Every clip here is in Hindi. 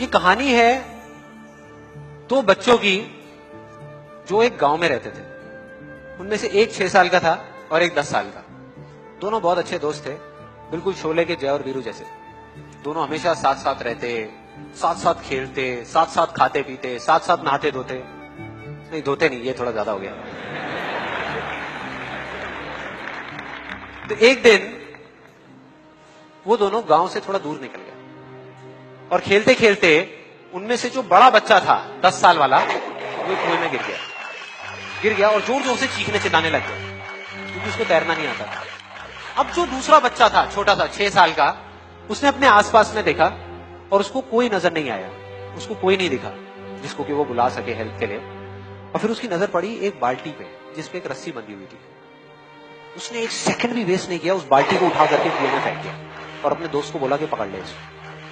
ये कहानी है दो बच्चों की जो एक गांव में रहते थे। उनमें से एक 6 साल का था और एक 10 साल का। दोनों बहुत अच्छे दोस्त थे, बिल्कुल शोले के जय और वीरू जैसे। दोनों हमेशा साथ साथ रहते, साथ साथ खेलते, साथ साथ खाते पीते, साथ साथ नहाते धोते। नहीं धोते नहीं, ये थोड़ा ज्यादा हो गया। तो एक दिन वो दोनों गांव से थोड़ा दूर निकल गए और खेलते खेलते उनमें से जो बड़ा बच्चा था 10 साल वाला, वो कुएं में गिर गया और जोर जोर से चीखने चिल्लाने लग गया क्योंकि उसको तैरना नहीं आता था। अब जो दूसरा बच्चा था, छोटा था 6 साल का, उसने अपने आसपास में देखा और उसको कोई नजर नहीं आया, उसको कोई नहीं दिखा जिसको कि वो बुला सके हेल्प के लिए। और फिर उसकी नजर पड़ी एक बाल्टी पे जिसपे एक रस्सी बंधी हुई थी। उसने एक सेकंड भी वेस्ट नहीं किया, उस बाल्टी को उठा करके कुएं में फेंक दिया और अपने दोस्त को बोला कि पकड़ ले इसको।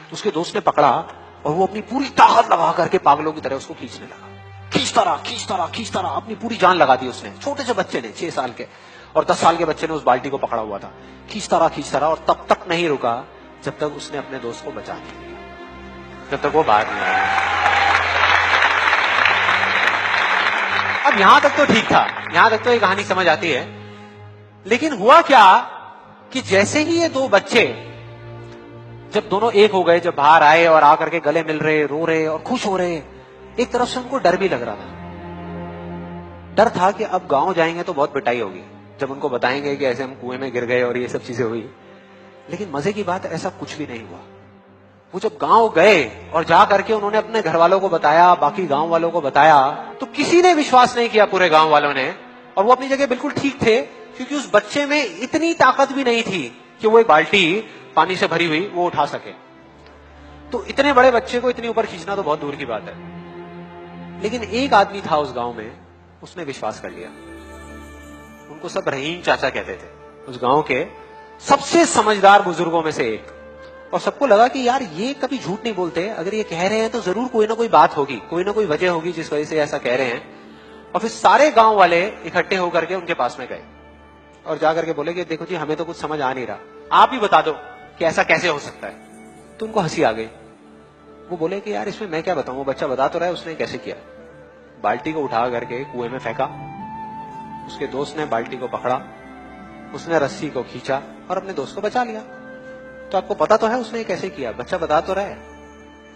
तो उसके दोस्त ने पकड़ा और वो अपनी पूरी ताकत लगा करके पागलों की तरह उसको खींचने लगा। खींचता रहा, अपनी पूरी जान लगा दी उसने। छोटे से बच्चे ने, 6 साल के और 10 साल के बच्चे ने उस बाल्टी को पकड़ा हुआ था। खींचता रहा और तब तक नहीं रुका जब तक उसने अपने दोस्त को बचा नहीं लिया, जब तक वो बाहर नहीं आया। अब यहां तक तो ठीक था, यहां तक तो ये कहानी समझ आती है। लेकिन हुआ क्या कि जैसे ही ये दो बच्चे जब दोनों एक हो गए, जब बाहर आए और आकर के गले मिल रहे, रो रहे और खुश हो रहे, एक तरफ से उनको डर भी लग रहा था। डर था कि अब गांव जाएंगे तो बहुत पिटाई होगी जब उनको बताएंगे कि ऐसे हम कुएं में गिर गए और ये सब चीजें हुई। लेकिन मजे की बात, ऐसा कुछ भी नहीं हुआ। वो जब गांव गए और जा करके उन्होंने अपने घर वालों को बताया, बाकी गांव वालों को बताया, तो किसी ने विश्वास नहीं किया, पूरे गांव वालों ने। और वो अपनी जगह बिल्कुल ठीक थे क्योंकि उस बच्चे में इतनी ताकत भी नहीं थी कि वो एक बाल्टी पानी से भरी हुई वो उठा सके। तो इतने बड़े बच्चे को इतनी ऊपर खींचना तो बहुत दूर की बात है। लेकिन एक आदमी था उस गांव में, उसने विश्वास कर लिया। उनको सब रहीम चाचा कहते थे, उस गांव के सबसे समझदार बुजुर्गों में से एक। और सबको लगा कि यार ये कभी झूठ नहीं बोलते, अगर ये कह रहे हैं तो जरूर कोई ना कोई बात होगी, कोई ना कोई वजह होगी जिस वजह से ऐसा कह रहे हैं। और फिर सारे गांव वाले इकट्ठे होकर के उनके पास में गए और जाकर के बोले कि देखो जी, हमें तो कुछ समझ आ नहीं रहा, आप ही बता दो कि ऐसा कैसे हो सकता है। तो उनको हंसी आ गई। वो बोले कि यार इसमें मैं क्या बताऊं, वो बच्चा बता तो रहा है उसने कैसे किया। बाल्टी को उठा करके कुएं में फेंका, उसके दोस्त ने बाल्टी को पकड़ा, उसने रस्सी को खींचा और अपने दोस्त को बचा लिया। तो आपको पता तो है उसने कैसे किया, बच्चा बता तो रहा है,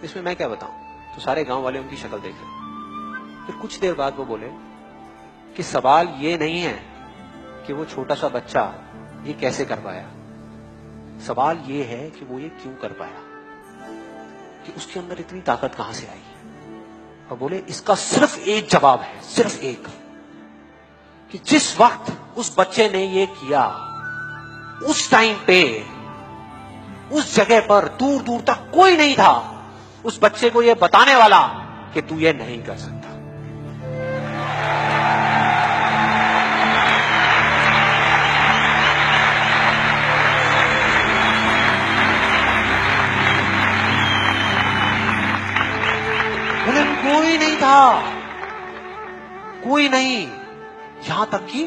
इसमें मैं क्या बताऊं। तो सारे गांव वाले उनकी शक्ल देख रहे। फिर कुछ देर बाद वो बोले कि सवाल ये नहीं है कि वो छोटा सा बच्चा ये कैसे कर पाया, सवाल ये है कि वो ये क्यों कर पाया, कि उसके अंदर इतनी ताकत कहां से आई। और बोले इसका सिर्फ एक जवाब है, सिर्फ एक, कि जिस वक्त उस बच्चे ने ये किया, उस टाइम पे उस जगह पर दूर दूर तक कोई नहीं था उस बच्चे को ये बताने वाला कि तू ये नहीं कर सकता। कोई नहीं था, कोई नहीं, यहां तक कि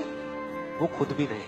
वो खुद भी नहीं।